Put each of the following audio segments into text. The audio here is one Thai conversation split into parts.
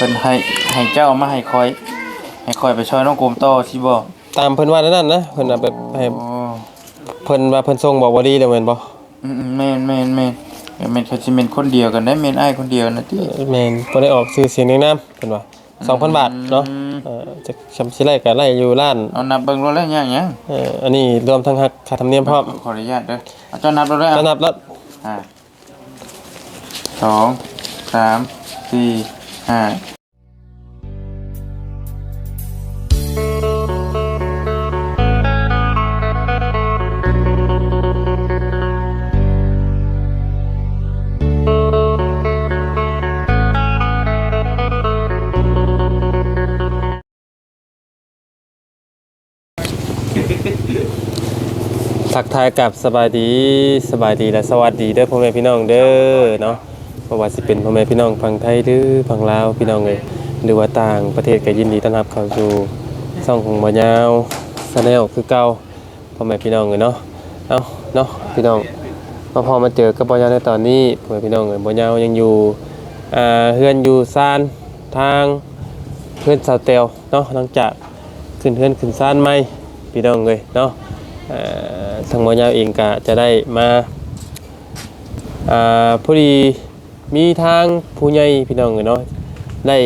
พิ่นให้เจ้ามาให้คอยไปช่วยน้องโกมต่อสิบ่ตามเพิ่นว่านั่นนะเพิ่นน่ะแบบให้เพิ่นว่าเพิ่นส่งบอกบ่ดีแล้วแม่นบ่แม่นเขาสิเป็นคนเดียวกันได้แม่นอ้ายคนเดียวนะติแม่นบ่ได้ออกชื่อเสียงในนามเพิ่นว่า 2,000 บาทเนาะจะชำสิไล่ก็ไล่อยู่ร้านเอานับเบิ่งแล้วยังอันนี้รวมทั้งค่าธรรมเนียมพร้อมขออนุญาตเด้อเอาเจ้านับแล้วเด้อจะนับแล้ว2 3 4 5ทักทายกับสบายดีและสวัสดีเด้อพ่อแม่พี่น้องเด้อเนาะบ่ว่าสิเป็นพ่อแม่พี่น้องฝั่งไทยหรือฝั่งลาวพี่น้องเอ้ยหรือว่าต่างประเทศก็ยินดีต้อนรับเข้าสู่ช่องของบ่ยาวชาแนลคือเก่าพ่อแม่พี่น้องเอ้ยเนาะเอ้าเนาะพี่น้องพอมาเจอกับบ่ยาวในตอนนี้พ่อแม่พี่น้องเอ้ยบ่ยาวยังอยู่เฮือนอยู่ซ่านทางเฮือนสาวเตลเนาะหลังจากขึ้นเฮือนขึ้นซ่านใหม่พี่น้องเอ้ยเนาะทางบ่ยาวเองก็จะได้มาพอดีมีทางผู้ใหญ่พี่น้องเนาะได้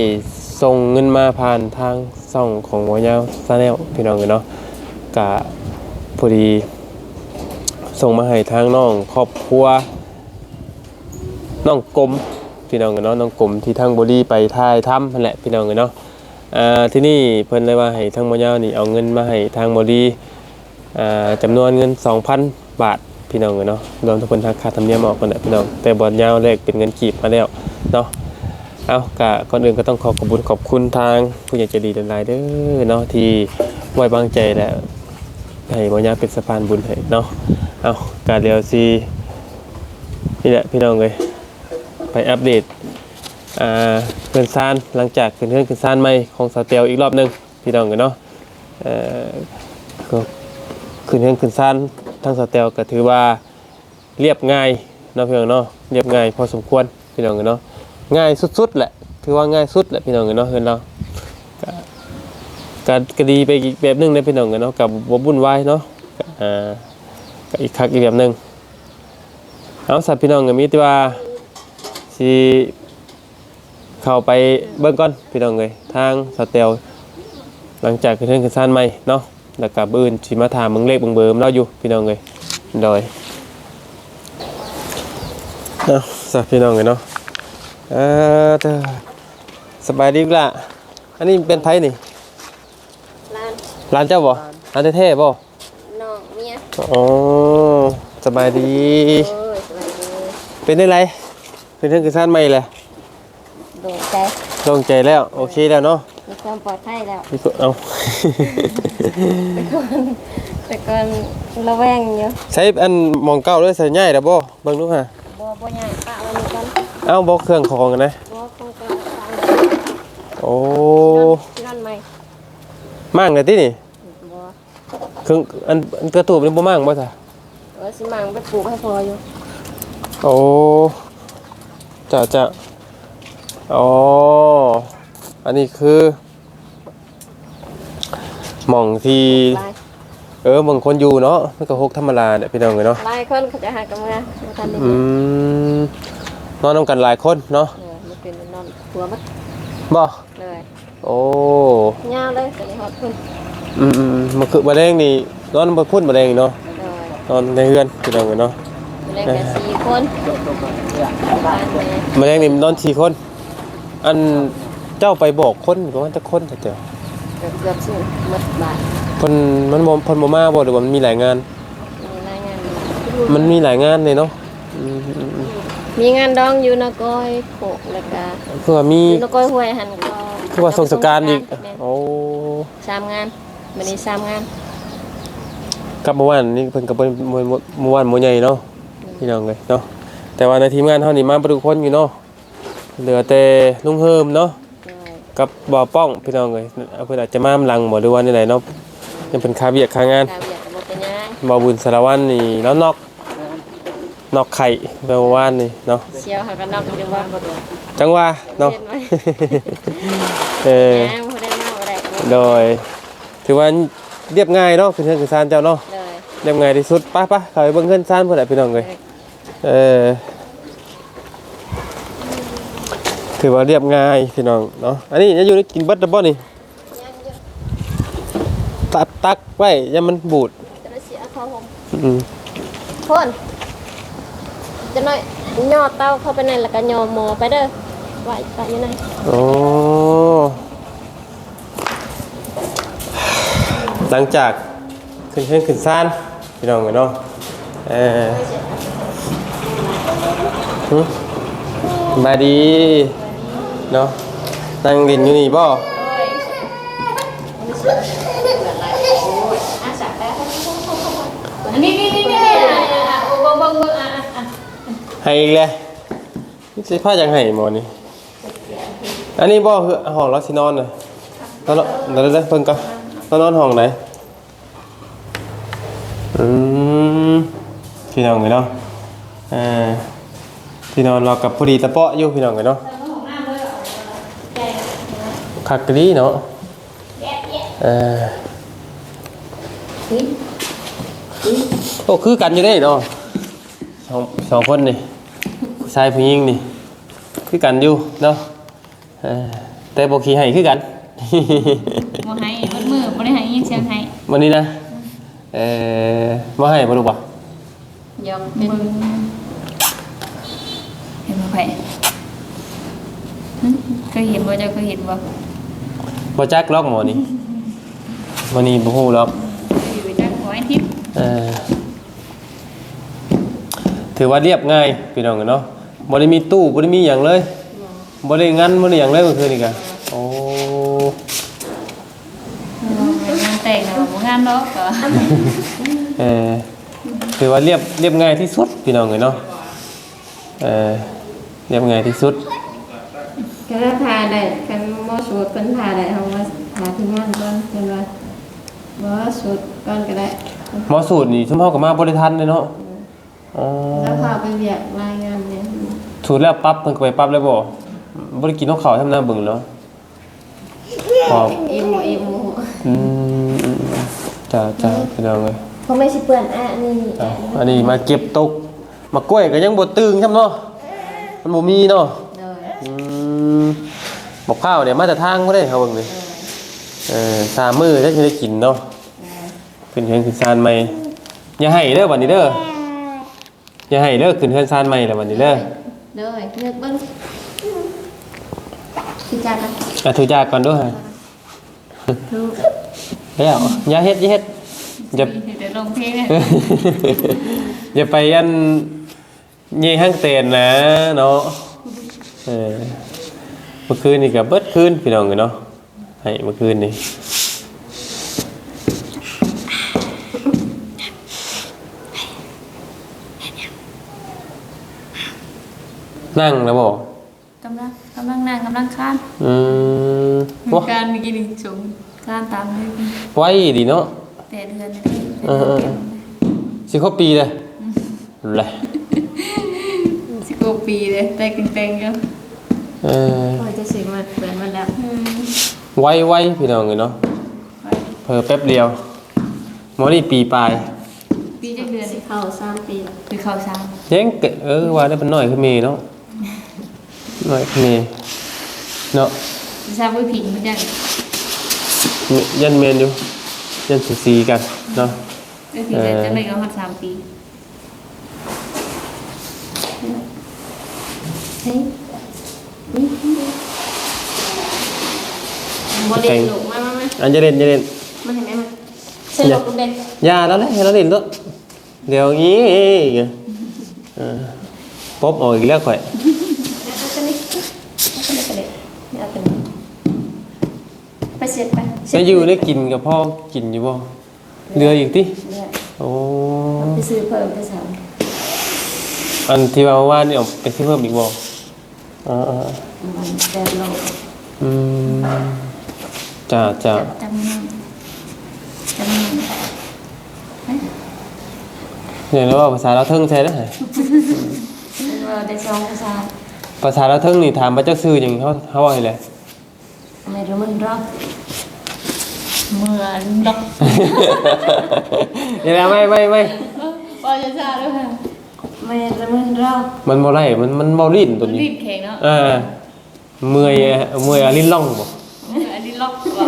ส่งเงินมาผ่านทางช่องของบ่ยาวชาแนลพี่น้องเนาะก็พอดีส่งมาให้ทางน้องครอบครัวน้องกลมพี่น้องเนาะน้องกลมที่ทางบรีไปถ่ายทำนั่นแหละพี่น้องเนาะที่นี่เพิ่นเลยว่าให้ทางบ่ยาวนี่เอาเงินมาให้ทางบรีจำนวนเงิน 2,000 บาทพี่น้องเนาะรวมทั้งคนค่าธรรมเนียมออกกันแหละพี่น้องแต่บอลยาวแรกเป็นเงินกีบมาแล้วเนาะเอาก่อนอื่นก็ต้องขอบคุณทางผู้ใหญ่ใจดีหลายๆเด้อเนาะที่ไว้วางใจและให้บอลยาวเป็นสะพานบุญให้เนาะเอาการเรียวซีนี่แหละพี่น้องเลยไปอัปเดตเขื่อนซานหลังจากเขื่อนซานใหม่ของสาวเตียวอีกรอบนึงพี่น้องกันเนาะขึ้นซ่านทั้งสเตลก็ถือว่าเรียบง่ายเนาะพี่น้องเนาะเรียบง่ายพอสมควรพี่น้องเนาะง่ายสุดๆแหละถือว่าง่ายสุดแหละพี่น้องเนาะเห็นเราก็ดีไปอีกแบบนึงนะพี่น้องเนาะกับบ่วุ่นวายเนาะก็อีกคักอีกแบบนึงเอาสัตว์พี่น้องก็มีที่ว่าสิเข้าไปเบิ่งก่อนพี่น้องเลยทางสเตลหลังจากขึ้นซ่านใหม่เนาะแล้วก็บื้นสิมาถามมึงเลขมึงเบอร์เราอยู่พี่น้องเลยโดยเนาะสักพี่น้องเลยเนาะสบายดีล่ะอันนี้เป็นไผนี่ร้านเจ้าบ่ร้านเท่ๆบ่น้องเมียอ๋อสบายดีเป็นได้ไรเป็นเรื่องกระซ่านใหม่แหละโล่งใจแล้วโอเคแล้วเนาะมีความปลอดภัยแล้วเอาแต่ก่อนระแวงอยู่ใช้อันมองเก้าด้วยใส่ง่ายแต่บ่เบิ่งดูฮะบ่ง่ายปะมันกันเอ้าบ่เครื่องของกันนะบ่ของกลางโอ้นั่นไหมมั่งเลยตินี่บ่เครื่องอันกระตูบนี่บ่มั่งบ่ซะสิมั่งไปปลูกให้พออยู่โอ้จะอ๋ออันนี้คือหม่องที่บางคนอยู่เนาะมันก็ฮกธรรมดาเนี่ยพี่น้องเนาะหลายคนเขาจะหากันมาทันได้นอนนำกันหลายคนเนาะมันเป็นนอนตัวมัดบ่เลยโอ้ยาวเลยกันฮอดพุ่นมันคือมะเร็งนี่นอนบ่พุ่นมะเร็งเนาะนอนในเรือนพี่น้องเนาะมะเร็งกัน4คนมะเร็งนี่นอน4คนอันเจ้าไปบอกคนก็ว่าจะคนแต่เจ้าเกือบสิหมดบาทมันบ่มาบ่หรือว่ามันมีหลายงานมันมีหลายงานเลยเนาะมีงานดองอยู่นกอยโขกแล้วก็คือว่ามีนกอยห้วยหันก็คือว่าสงกรานต์อีกโอ้3งานมื้อนี้3งานกับเมื่อวานนี่เพิ่นก็เมื่อวานมื้อใหญ่เนาะพี่น้องเอ้ยเนาะแต่ว่าในทีมงานเฮานี่มาทุกคนอยู่เนาะเหลือแต่ลุงเฮิมเนาะกับบ่อป้องพี่น้องเลยเพิ่นอาจจะมาหลังบ่หรือว่านี่ไหนเนาะยังเป็นค่าเวียกค่างานบ่บุญสารวัตรนี่แล้วนอก นอกไข่เมื่อวานนี่เนาะ เชียวหากันนอกจังว่าบ่ได้ จังว่าเนาะ เออ แหมบ่ได้มาบ่ได้ โดยถือว่าเรียบง่ายเนาะเป็นเฮือนคือซานเจ้าเนาะ เลย เรียบง่ายที่สุดไปๆเข้าไปเบิ่งเฮือนซานพุ่นแหละพี่น้องเอ้ยเออถือว่าเรียบง่ายพี่น้องเนาะอันนี้จะอยู่ในกินเบิดดับบ่นี่ตักไว้อย่ามันบูด จะได้เสียเข้าผม อืม พ่นจะหน่อยย่อเต้าเข้าไปในแล้วก็ย่อหมอไปเด้อไว้ไปอยู่ไหน โอ้หลังจากขึ้นเฮือนขึ้นซานพี่น้องเอ้ยเนาะมาดีเนาะนั่งดินอยู่นี่บ่ นี่บ่ให้อีกเลยนี่สิพาจังให้หมอนี่อันนี้บ่คือห้องเราสินอนน่ะนอนเดี๋ยวเพิ่นก่อนนอนห้องไหนพี่น้องเอ้ยเนาะพี่นอนเรากับพอดีตะเปาะอยู่พี่น้องเอ้ยเนาะคักกะดีเนาะโอ้คือกันอยู่ได้เนาะสองคนนี่ผู้ชายผู้หญิงนี่คือกันอยู่เนาะแต่บ่ขี้ให้คือกัน บ่ให้เบิดมือบ่ได้ให้ยินเสียงให้ วันนี้นะบ่ให้บ่รู้บ่ ยอม เบิ่งเห็นบ่ไผเคยเห็นบ่เจ้าเคยเห็นบ่ บ่จักล็อกหมอนี่วันนี้บ่ฮู้ล็อก อยู่จักขอให้ทิพย์ ถือว่าเรียบง่ายพี่น้องเนาะบ่ได้มีตู้บ่ได้มีหยังเลยบ่ได้งั้นบ่ได้หยังเลยเมื่อคืนนี่ก็โอ้ งานแต่งน่ะบ่งานดอกก็ ถือว่าเรียบง่ายที่สุดพี่น้องเนาะเรียบง่ายที่สุด ก็ทาได้คันบ่สูตรเพิ่นทาได้เฮาว่าทาที่งานก่อนเพิ่นว่าบ่สูตรก่อนก็ได้ หมอสูตรนี่ชุมเฮาก็มาบ่ได้ทันเลยเนาะอ๋อ แล้วพาไปเวียกรายงานเนี่ย สูตรแล้วปั๊บเพิ่นก็ไปปั๊บเลยบ่บ่ได้กินข้าวทำหน้าเบิ่งเนาะพอ อิ่มจ้าพี่น้องเอ้ย เพราะไม่สิเปื้อนนี่ อันนี้มาเก็บตกมากล้วยก็ยังบ่ตึงซ้ำเนาะมันบ่มีเนาะ เลย บอกข้าวเนี่ยมาแต่ทางบ่ได้เฮาเบิ่งนี่3มื้อจักสิได้กินเนาะขึ้นเฮือนขึ้นซานใหม่อย่าให้เด้อบัดนี้เด้ออย่าให้เด้อขึ้นเฮือนซานใหม่แล้วบัดนี้เด้อ เลยเลือกเบิ่งสิจ้ากัน ถูกจากก่อนเด้วยฮะ ถูก แล้วอย่าเฮ็ดอย่า เดี๋ยวลงเพลงเนี่ย อย่าไปอันเย่ห้างเตนนะเนาะเมื่อคืนนี่ก็เบิดคืนพี่น้องเนาะให้เมื่อคืนนี่นั่งแล้วบ่ กำลังนั่งกำลังคาน ว้า การมีกินสูงคานตามเลย ไว้ดีเนาะ แต่เดือนนี่ สิครบปีเลยเลย สิบกว่าปีเลยแต่เก่งๆอยู่ โอ้ยจะสิมาเปื้อนมันแล้ว ไว้พี่น้องเนาะเพิ่แป๊บเดียวหมอนี่ปีปลาย ปีจักเดือน สิเข้า3 ปี คือเข้าซ้ เจ๊งเกะว่าได้เป็นน้อยขึ้นเมเนาะน้อยขึ้นเมเนาะ ำซ้ำไว้ผิงมันจัง ยันเมนอยู่ยันสีกันเนาะ ก็คือจะไม่ก็ฮอด3 ปี เฮ้ยบ่เล่นลูกมา อันจะเล่น มาเห็นไหมมาสนุกลูกเด่น ยาแล้วแหละให้เราเล่นตัวเดี๋ยวงี้ป๊บออกอีกแล้วข่อย ไปเสร็จไป ไปอยู่ได้กินกับพ่อกินอยู่บ่เรืออีกติโอ้ ไปซื้อเพิ่มไปสาม อันที่ว่านี่เอาไปซื้อเพิ่มอีกบ่มันแดดลง จ้า จำเนี่ยแล้วว่าภาษาเราเทิงใช่ได้ เราได้สองภาษา ภาษาเราวเทิงนี่ถามว่าเจ้าชื่อหยังเขาว่าให้แหละ ไม่รู้มันรอก เหมือนดอก เดี๋ยวนะไม่ ปอจะซาด้วยค่ะ ไม่รู้มันรอก มันบ่ได้มันเว้าลิ้นตัวนี้ รีบแข็งเนาะ เมื่อยอะลิ้นล่องบ่ อันนี้ล็อกว่ะ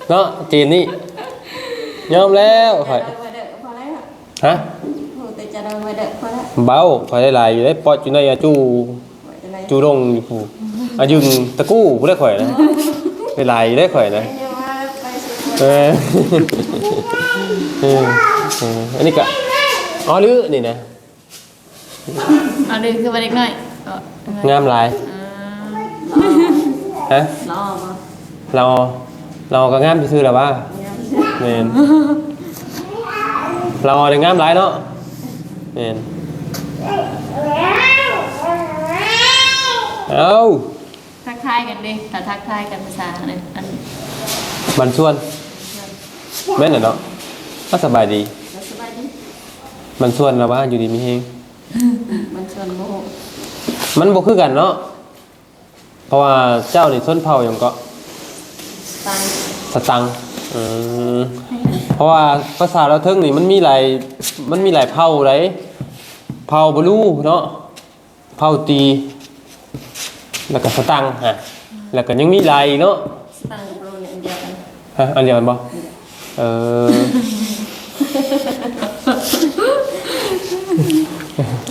เนาะจีนนี่ยอมแล้วข่อย มาเด้อพอแล้ว ฮะ โหแต่จะเรามาเด้อพอแล้ว เบาข่อยได้หลายอยู่ได้ปอดอยู่ในอาจูดงอยู่ผู้อายุงตะกู้ผู้ได้ข่อยนะได้หลายอยู่ได้ข่อยนะ เดี๋ยวว่าไปสุด เอออันนี้ก็อ๋อลือนี่นะ เอาดึงขึ้นมาเล็กน้อย งามหลายฮะ รอมา เราก็งามซื่อๆแล้วว่าแม่นเราได้งามหลายเนาะแม่นเอา ทักทายกันดิถ้าทักทายกันภาษาอันอัน บันส่วนแม่นน่ะเนาะก็สบายดี แล้วสบายดี บันส่วนแล้วว่าอยู่ดีมีเฮง มันชวนโมโห มันบ่คือกันเนาะเพราะว่าเจ้านี่ส้นเผาหยังก็ ตาย สตังค์เพราะว่าภาษาเราวเทิงนี่มันมีหลายเผ่าไรเผ่าบลูเนาะเผ่าตีแล้วก็สตังค์ฮะแล้วก็ยังมีหลายอีกเนาะ สตางค์กับโปรเนี่ยอันเดียวกัน ฮะอันเดียวกันบ่เออ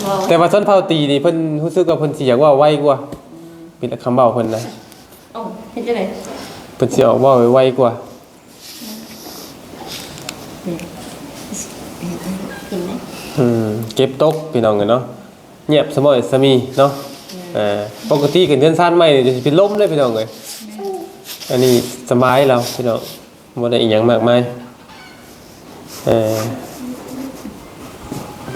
บอก แต่ว่าส้นเผ่าตีนี่เพิ่นรู้สึกว่าเพิ่นสิอยากว่าไวกว่ามีแต่คำเว้าเพิ่นนะ โอ้เห็นจะไหน เพิ่นสิออกเว้าไวกว่า กินไหม เก็บตกพี่น้องกันเนาะเงียบสมอยสมีเนาะปกติกันเดือนซ่านใหม่นี่จะสิเป็นลมเลยพี่น้องเอ้ยอันนี้สบายเราพี่น้องบ่ได้อีหยังมากมาย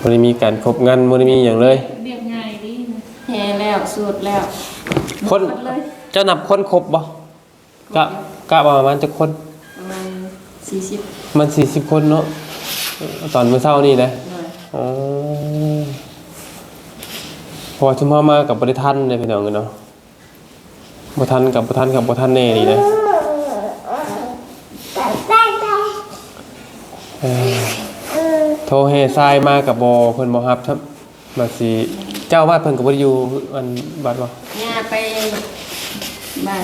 บ่ได้มีการคบงานบ่ได้มีหยังเลย เรียบง่ายดีนะ แห่แล้วสูตรแล้ว คน หมดเลย เจ้านับคนครบบ่กะประมาณจักคน ประมาณ40 มัน40คนเนาะตอนมื้อเช้านี่นะ หน่อย อ๋อเพอชุมเฮามากับบริทันเลยพี่น้องกันเนาะบ่ทันกับบ่ทันกับบ่ทันแน่นี่นะโทรเฮทรายมากับบ่เพิ่นบ่รับครับมาสิเจ้าวาดเพิ่นก็บ่ได้อยู่อันบัดบ่ เนี่ยไปบ้าน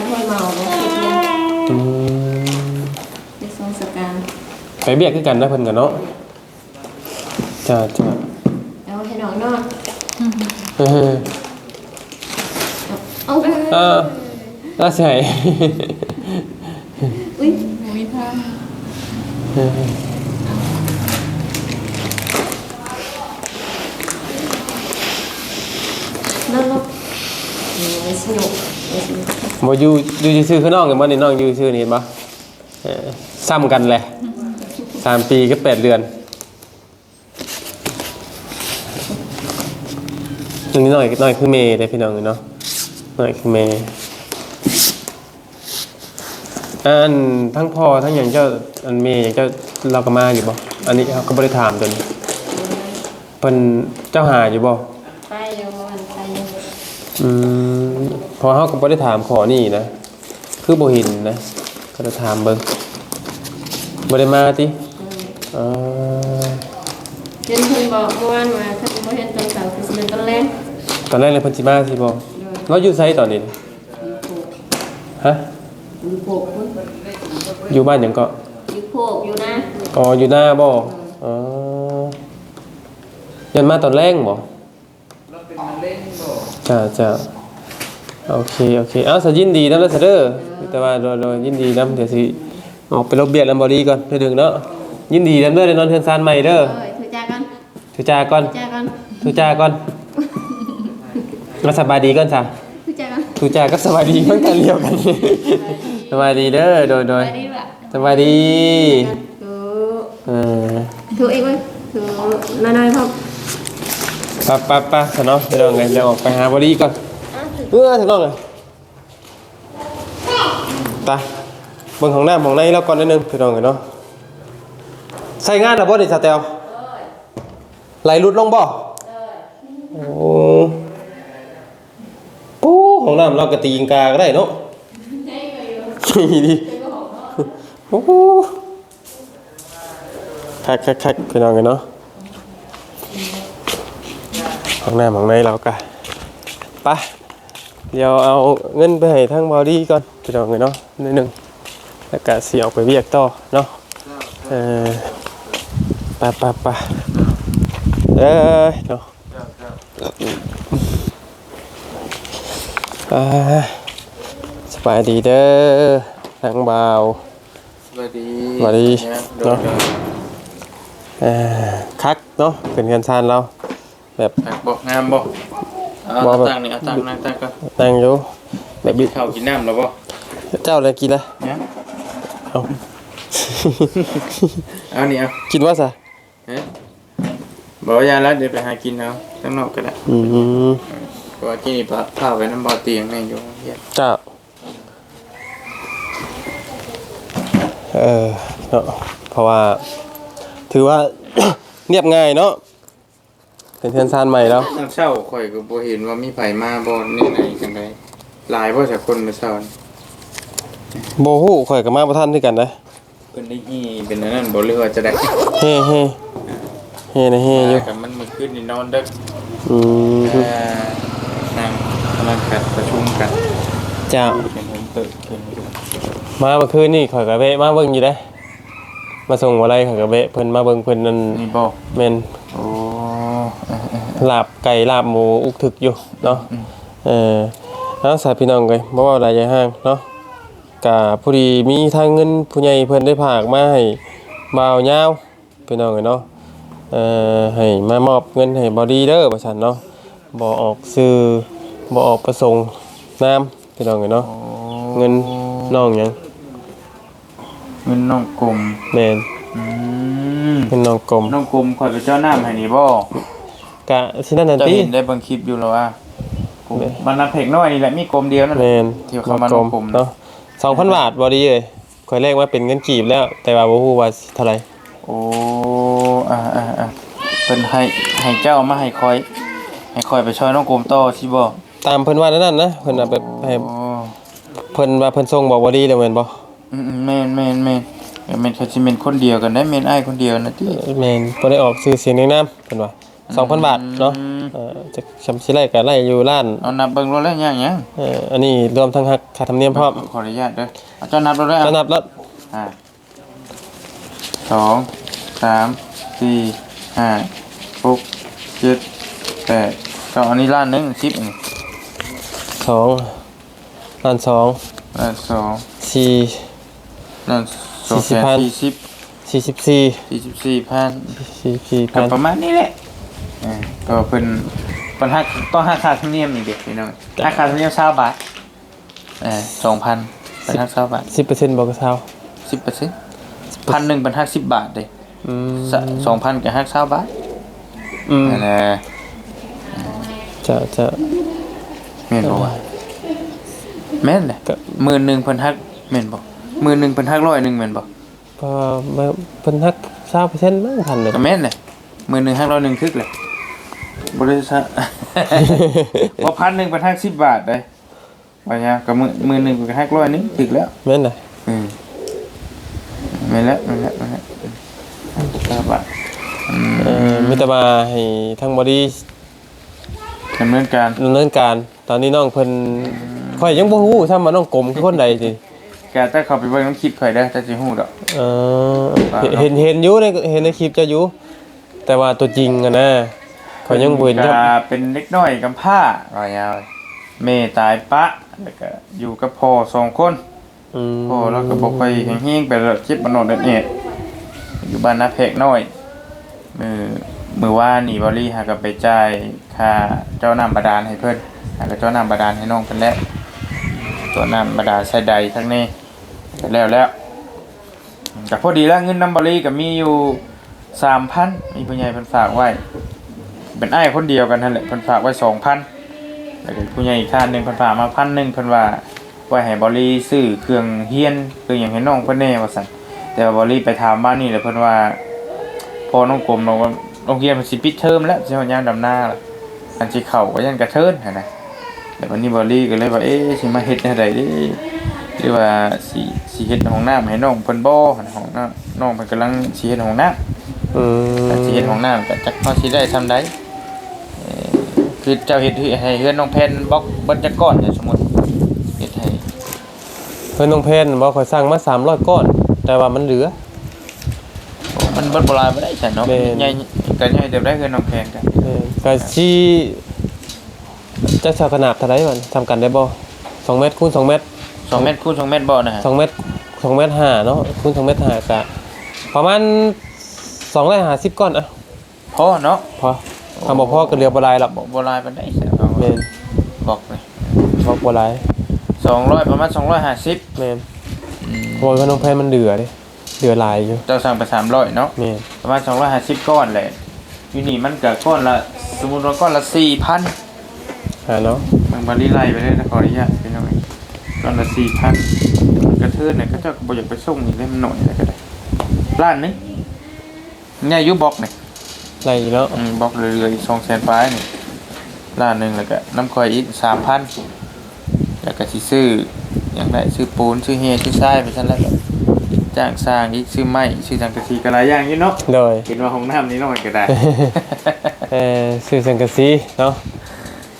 ห้วยเมาบ่คิดเนี่ย อืม ไปทรงสการ ไปเบียกคือกันนะเพิ่นก็เนาะจ้า เอาให้น้องนอน เออ เอา น่าสิให้ อุ้ย หมูมีท่า นั่นลูกไม่สนุกไม่สนุก บ่อยู่ซื่อๆคือน้องกันบ่นี่น้องอยู่ซื่อนี่เห็นบ่ซ้ำกันแหละ3 ปีกับ8 เดือนอันนี้น้อยคือเมย์ได้พี่น้องเนาะน้อยคือเมย์อันทั้งพ่อทั้งอย่างเจ้าอันเมย์อย่างเจ้าเราก็มาอยู่บ่อันนี้เขาก็บ่ได้ถามจนเพิ่นเจ้าหาอยู่บ่ ไปอยู่วันไปอยู่ พอเขาก็บ่ได้ถามขอนี่นะคือบ่เห็นนะก็จะถามเบิ่งบ่ได้มาติอ๋อ เห็นเพิ่นบอกเมื่อวานว่าถ้าบ่เห็นตอนเช้าคือสิเป็นตอนแรก ตอนแรกเลยเพิ่นสิมาสิบ่เราอยู่ไสตอนนี้ฮะ อยู่โพกพุ่น อยู่บ้านหยังก็ อยู่โพกอยู่นะ อ๋ออยู่หน้าบ่อ๋อยันมาตอนแรกบ่จ้าโอเคเอาซะยินดีนำเด้อเด้อแต่ว่าโดยยินดีนำเดี๋ยวสิออกไปลบเบียดลำบ่ดีก่อนเด้อดึงเนาะยินดีนำเด้อได้นอนเทือนซานใหม่เด้อ ถือจากกัน ทุจาก่อน จากกัน ทุจาก่อนมาสบายดีก่อนจ้ะ ถือจากกัน ทุจาก็สบายดีเหมือนกันเดียวกันสบายดีเด้อโดย ไปดีล่ะ สบายดี ถือ เออ ถือเองไว้ถือน้อยๆพอ ปะซะเนาะเดี๋ยวไงเดี๋ยวออกไปหาบอดี้ก่อนถึงน้องเลยตาเบิ่งของน้ำของในแล้วก่อนนิดนึงพี่น้องเนาะ ใส่งานแล้วบ่นี่สแตลไหลหลุดลงบ่โอ้โอ้ของน้ำเราก็ตีงกาก็ได้เนาะนี่ดิโอ้คักพี่น้องกันเนาะของน้ำของในเราก็ไปเดี๋ยวเอาเงินไปให้ทางบอดี้ก่อนพี่น้องกันเนาะนิดนึงแล้วก็สิออกไปเวียกต่อเนาะไปเนาะสบายดีเด้อทางบ่าว สวัสดี สวัสดีเนาะคักเนาะเป็นกันซานเราแบบ บอกงามบ่เอาตั้งนี่เอาตั้งนั่งตั้งก็ นั่งอยู่แบบ กินข้าวกินน้ำแล้วบ่ เจ้าอะไรกินละ เนี่ย เอา เอานี่เอา กินว่าซะ เฮ้ยบอกยาแล้วเดี๋ยวไปหากินเอาข้างนอกก็ได้ เพราะว่าที่นี่พาไปน้ำบ่อเตียงในอยู่เฮีย เจ้าเนาะเพราะว่าถือว่า เรียบง่ายเนาะเป็นเพื่อนซานใหม่แล้ว ตั้งเช้าข่อยก็บ่เห็นว่ามีไผมาบ่นี่ไหนจังไดหลายบ่จากคนมื้อเช้านี่ โบฮู้ข่อยกับมาประท่านด้วยกันนะ เพิ่นได้อีเป็นอันนั้นบ่เรือว่าจะได้ เฮ้นะเฮ้อยู่ กับมันมื้อคืนนี่นอนดึก นั่งกำลังกันประชุมกัน เจ้า เป็นผมตื่นขึ้นอยู่ มาเมื่อคืนนี่ข่อยกับเบะมาเบิ่งอยู่ได้มาส่งอะไรข่อยกับเบะเพิ่นมาเบิ่งเพิ่นนั่น นี่บ่ แม่น โอ้ ลาบไก่ลาบหมูอุกถึกอยู่เนาะแล้วสายพี่น้องกันบ่ว่าหลายอย่างห้างเนาะกะพอดีมีทางเงินผู้ใหญ่เพิ่นได้ฝากมาให้บ่าวยาวพี่น้องกันเนาะให้มามอบเงินให้บอดี้เด้อว่าซั่นเนาะบ่ออกซื้อบ่ออกประสงค์นามพี่น้องกันเนาะเงินน้องหยัง เงินน้องกลม แม่นเงินน้องกลม น้องกลมข่อยไปเจ้าน้ำให้นี่บ่ กะสินั่นน่ะ เจ้า ติ เห็นได้เบิ่งคลิปอยู่แล้วว่ามันนับเพกน้อยนี่แหละมีกลมเดียวนั่น แม่น ที่เขามาน้องกลม เนาะ 2,000 บาทบ่ดีเอ้ยข่อยเลขว่าเป็นเงินกีบแล้ว แต่ว่าบ่ฮู้ว่าเท่าไหร่ โอ้เพิ่นให้เจ้ามาให้คอยไปช่วยน้องกลมต่อสิบ่ ตามเพิ่นว่านั่นนะเพิ่นน่ะแบบให้ โอ้ เพิ่นว่าเพิ่นส่งบอกบ่ดีแล้วแม่นบ่ แม่นแม่นเขาสิเป็นคนเดียวกันได้แม่นอ้ายคนเดียวนะติ แม่นบ่ได้ออกชื่อเสียงในนามเพิ่นว่า 2,000 บาทเนาะจะชำสิไล่ก็ไล่อยู่ร้าน เอานับเบิ่งรถแล้วยัง อันนี้รวมทั้งหักค่าธรรมเนียมพร้อม ขออนุญาตเด้อเอาเจ้านับรถแล้ว จะนับแล้ว 2 3 4 5 6 7 8ก็อันนี้ล้านหนึง10นี่ 2ล้าน2 ล้าน2 4 ล้าน2 44 44,000ก็ 44,000 ประมาณนี้แหละก็เพิ่นหักต้องหักค่าธรรมเนียมนี่เด็กพี่น้องหักค่าธรรมเนียม20บาท2,000เป็นหัก20บาท 10%บ่ก็เท่า 10% 1,000เป็นหัก10บาทเด้2,000ก็หัก20บาทนั่นแหละ จะ แม่นบ่วะแม่นเลย11,000เพิ่นหักแม่นบ่11,000เพิ่นหัก100แม่นบ่ ก็เพิ่นหัก20%มั้งทันเลย ก็แม่นเลย11,000หัก100คึกเลยบ่ได้ซะว่า1,000เพิ่นหัก10บาทเด้ว่าหยังก็11,000เพิ่นก็หัก100นึงถึกแล้ว แม่นน่ะ แม่นแล้ว10บาท มีแต่มาให้ทางบอดี้ ดำเนินการ ดำเนินการตอนนี้น้องเพิ่นข่อยยังบ่ฮู้ซ้ำว่าน้องกลมคือคนใดสิ แกแต่เข้าไปเบิ่งน้ำคลิปข่อยเด้อแต่สิฮู้ดอก เห็นอยู่ในคลิปจะอยู่แต่ว่าตัวจริงอะนะข่อยยังบ่เห็น ก็ ครับ เป็นเล็กน้อยกำพร้าว่าหยังแม่ตายปะแล้วก็อยู่กับพ่อ2คนพ่อแล้วก็บ่ค่อยแฮงๆไปแล้วเจ็บบ่นอนเด็ดอยู่บ้านนาแพกน้อยมื้อวานนี่บ่ลี่หาก็ไปจ่ายค่าเจ้าน้ำบาดาลให้เพิ่นหาก็เจ้าน้ำบาดาลให้น้องเพิ่นแล้วตัวน้ำบาดาลใช้ใดทั้งนี้ก็แล้วก็พอดีแล้วเงินน้ำบ่ลี่ก็มีอยู่ 3,000 มีผู้ใหญ่เพิ่นฝากไว้เป็นอ้ายคนเดียวกันนั่นแหละเพิ่นฝากไว้ 2,000 แล้วก็ผู้ใหญ่อีกท่านหนึงเพิ่นฝากมา 1,000 เพิ่นว่าไว้ให้บ่ลี่ซื้อเครื่องเฮียนคือหยังให้น้องเพิ่นแน่ว่าซั่นแต่ว่าบ่ลี่ไปถามมานี่แล้วเพิ่นว่า พอน้องกลมเราว่าโรงเรียนมันสิปิดเทอมแล้วสิฮอดยามดำนาล่ะอันสิเข้าก็ยังกระเทินหั่นน่ะแต่วันนี้บอลลี่ก็เลยว่าสิมาเฮ็ดแนวใดเด้หรือว่าสิเฮ็ดห้องน้ำให้น้องเพิ่นบ่หั่นห้องน้ำน้องเพิ่นกำลังสิเฮ็ดห้องน้ำแต่สิเฮ็ดห้องน้ำก็จักพอสิได้ทำได้คือเจ้าเฮ็ดให้เฮือนน้องแพนบล็อกเบิดจักก้อนเนี่ยสมมุติเฮ็ดให้ เพิ่นน้องเพนบ่ค่อยสร้างมา300ก้อนแต่ว่ามันเหลือ มันเบิดบ่หลายบ่ได้ใช่เนาะ แม่น ใหญ่ก็ใหญ่เต็มได้เฮือนน้องแพนก็ ก็สิจะเท่าขนาดเท่าใดมันทำกันได้บ่2เมตรคูณ2เมตร 2 เมตรคูณ2 เมตรบ่นะฮะ 2เมตร2เมตร5เนาะคูณ2เมตร5ก็ประมาณ250ก้อนอะ พอเนาะ พอทำบ่พอก็เหลือบ่หลายหรอก บ่หลายปานใดใช่เอา แม่น บอกเลย บ่หลาย 200ประมาณ250 แม่นเพราะว่าน้องเพนมันเหลือเด้เหลือหลายอยู่ เจ้าสั่งไป300เนาะ แม่น ประมาณ250ก้อนแหละอยู่นี่มันก็ก้อนละสมมุติว่าก้อนละ 4,000 เนาะ มันบ่ได้ไล่ไปเลยนะขออนุญาตพี่น้องก้อนละ 4,000มันกระเทินเนี่ยก็เจ้าก็บ่อยากไปส่งอีกเล่มหน่อยแล้วก็ได้ล้านหนึงเนี่ยอยู่บล็อกนี่ ไรเนาะ บล็อกเรื่อยๆ200,000ปลายนี่ล้านหนึงแล้วก็น้ำข่อยอีก 3,000แล้วก็สิซื้ออย่างไรซื้อปูนซื้อเฮซื้อทรายไปซั่นแล้วก็จ้างสร้างอีกซื้อไม้ซื้อสังกะสีก็หลายอย่างอยู่เนาะ โดย เห็นว่าห้องน้ำนี้น้อยก็ได้ ซื้อสังกะสีเนาะ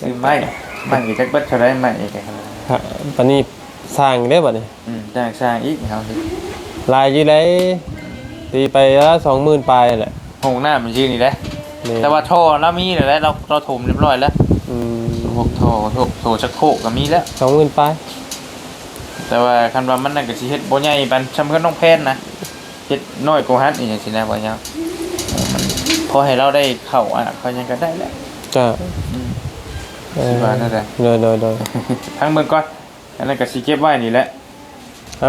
ซื้อไม้ก็จักเบิดเท่าไรไม้อีกครับ ครับตอนนี้สร้างได้บ่นี่ จ้างสร้างอีกเฮาสิ ลายอยู่ได้ตีไปละ20,000ปลายแหละ ห้องน้ำมันชื่อนี่แหละ นี่ แต่ว่าท่อเรามีแล้วแหละเราถมเรียบร้อยแล้ว อืม พวกท่อโถชักโครกก็มีแล้ว 20,000ปลาย แต่ว่าคันว่ามันนั่นก็สิเฮ็ดบ่ใหญ่ปานชำเพิ่นน้องแพนนะเฮ็ดน้อยกว่าฮัดอีหยังสินะบ่ยาวมันพอให้เราได้เข้าเขายังก็ได้แหละ จ้ะ สิว่านั่นแหละ โดย ทั้งเบิ่งก่อนอันนั้นก็สิเก็บไว้นี่แหละ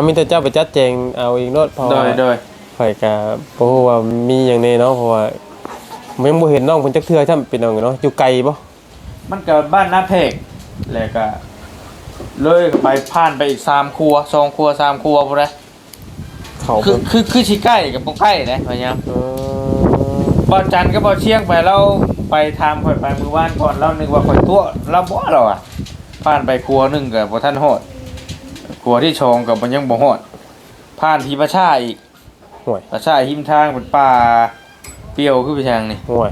มีแต่เจ้าไปจัดแจงเอาเองโลดเพราะว่า โดย ข่อยก็บ่ฮู้ว่ามีหยังแน่เนาะเพราะว่ามันยังบ่เห็นน้องเพิ่นจักเทื่อซ้ํเป็นน้องเนาะอยู่ไกลบ่ มันก็บ้านนาเพกแล้วก็เลยไปผ่านไปอีก3ครัว2ครัว3ครัวพุ่นนะ เขา คือสิใกล้กับบ่ใกล้นะว่าหยัง บ่จันทร์ก็บ่เชียงไปเราไปทางข่อยไปมื้อวานก่อนเรานึกว่าข่อยตัวเราบ่เราอ่ะผ่านไปครัวหนึงก็บ่ทันฮอดครัวที่ชองก็บ่ยังบ่ฮอดผ่านที่ประชาอีก ห่วย ประชาหิมทางเป็นป่าเปรี้ยวคือไปทางนี่ ห่วย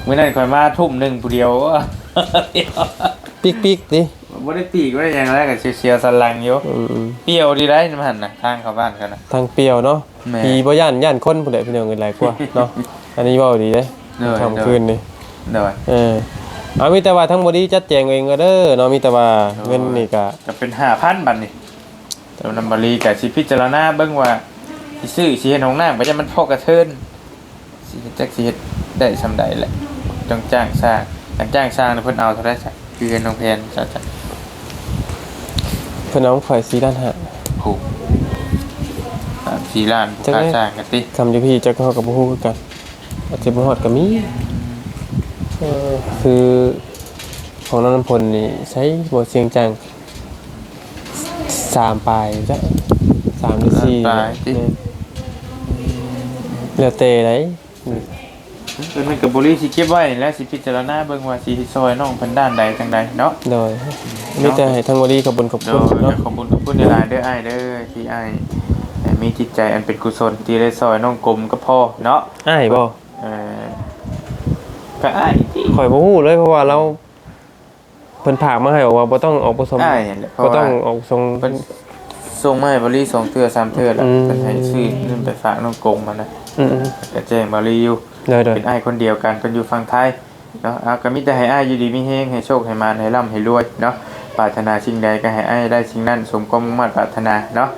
มื้อนั้นข่อยมาทุ่มหนึงผู้เดียว ปิกดิ บ่ได้ปีกบ่ได้หยังแล้วก็เสียวๆสันหลังอยู่ อืม เปรี้ยวดีได้มันหั่นน่ะทางเข้าบ้านกันน่ะ ทางเปรียวเนาะ แม่ ผีบ่ย่านคนผู้ใดผู้หนึ่งหลายกว่าเนาะอันนี้เว้าดีเด้ เด้อ ค่ำคืนนี่ เด้อ เอามีแต่ว่าทั้งหมดนี้จัดแจงเองก็เด้อเนาะมีแต่ว่าเงินนี่ก็ ก็เป็น 5,000 บัดนี่แต่ว่านำบรีก็สิพิจารณาเบิ่งว่าสิซื้อสิเฮ็ดห้องน้ำก็จะมันพอกระเทินสิเฮ็ดจักสิเฮ็ดได้ซำใดแหละต้องจ้างสร้างการจ้างสร้างน่ะเพิ่นเอาเท่าใดซะคือเงินน้องแพนซะจ้ะ เพิ่นเอาข่อย4ล้านห้า ถูก4ล้านผู้ค่าสร้างกันติ คำอยู่พี่จักเฮาก็บ่ฮู้คือกันอาจจะบ่ฮอดก็มีคือของน้องน้ำพลนี่ใช้บ่เสียงจัง3ปลายจ้ะ3หรือ4แล้วแต่ได เพิ่นมันก็บ่รีสิเก็บไว้แล้วสิพิจารณาเบิ่งว่าสิซอยน้องเพิ่นด้านใดจังใดเนาะ โดยมีแต่ให้ทั้งบ่ดีขอบคุณ โดย เนาะ ขอบคุณหลายๆเด้ออ้ายเด้อที่อ้ายมีจิตใจอันเป็นกุศลที่ได้ซอยน้องกลมก็พอเนาะ อ้ายบ่ เอ่อก็อ้ายที่ ข่อยบ่ฮู้เลยเพราะว่าเราเพิ่นฝากมาให้บอกว่าบ่ต้องออกผสม อ้ายนั่นแหละเพ บ่ ราะ ต้ ว่า องออกทรง เพิ่นส่งมาให้บริ2เทื่อ3เทื่อแล้ว อืม เพิ่นให้ซื้อเงินไปฝากน้องกงมานะ อืม ก็แจ้งบริอยู่ ๆได้ เป็นอ้ายคนเดียวกันเพิ่นอยู่ฝั่งไทยเนาะเอาก็มีแต่ให้อ้ายอยู่ดีมีแฮงให้โชคให้มานให้ร่ำให้รวยเนาะปรารถนาสิ่งใดก็ให้อ้ายได้สิ่งนั้นสมความมุ่งมั่นปรารถนาเนาะ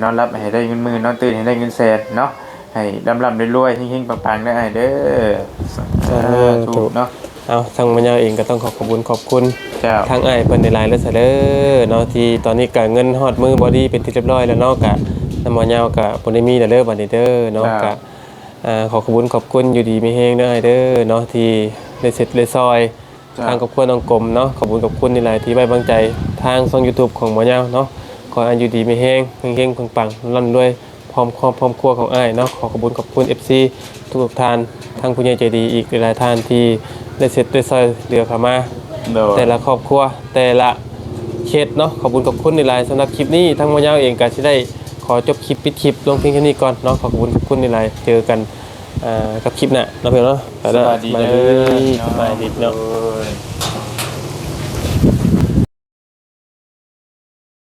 นอนรับให้ได้เงินหมื่นนอนตื่นให้ได้เงินแสนเนาะให้ร่ำๆรวยๆเฮงๆปังๆได้อ้ายเด้อถูกเนาะ เอาทางมันยาวเองก็ต้องขอบคุณ เจ้า ทางอ้ายเพิ่นได้หลายเลยซะเด้อเนาะที่ตอนนี้ก็เงินฮอดมือบอดี้เป็นที่เรียบร้อยแล้วเนาะก็ทางมันยาวก็บ่ได้มีแล้วเด้อบัดนี้เด้อเนาะก็ขอบคุณอยู่ดีมีแฮงเด้ออ้ายเด้อเนาะที่ได้เสร็จได้ซอยทางครอบครัวน้องกลมเนาะขอบคุณนี่หลายที่ไว้วางใจทางช่อง YouTube ของมันยาวเนาะขอให้อยู่ดีมีแฮงเฮงๆปังๆร่ำรวยพร้อมครอบครัวของอ้ายเนาะขอบคุณ FC ทุกท่านทั้งผู้ใหญ่ใจดีอีกหลายท่านที่ได้เสร็จได้ซอยเหลือเข้ามา โดย แต่ละครอบครัวแต่ละเขตเนาะขอบคุณในไลน์สำหรับคลิปนี้ทั้งหมดยาวเองก็จะได้ขอจบคลิปปิดคลิปลงเพียงแค่นี้ก่อนเนาะขอบคุณในไลน์เจอกันกับคลิปหน้าเนาะเพื่อนเนาะ สบายดี สบาย เด้ ดี อ สบายดีเนาะ โดย